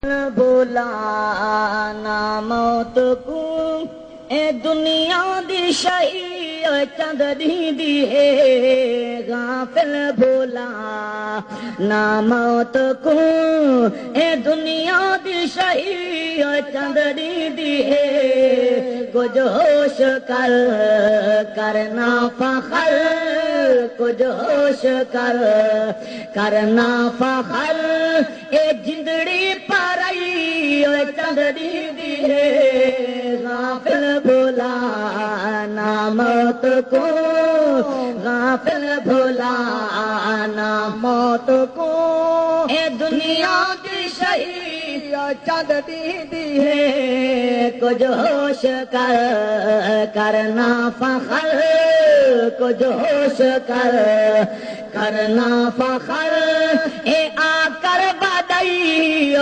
भोला ना मौत को ए दुनिया दी शही चंद दी है गाफिल भोला ना मौत को ए दुनिया दी शही चंद दी है कुछ होश कर करना फखर कुछ होश कर करना फखर ए जिंदड़ी पारई चंद दी है गाफिल भोला ना मौत को गाफिल भोला ना मौत को ए दुनिया की शही चंद दी है कुछ होश कर करना फखर कुछ होश कर करना फखर ए आकर बदई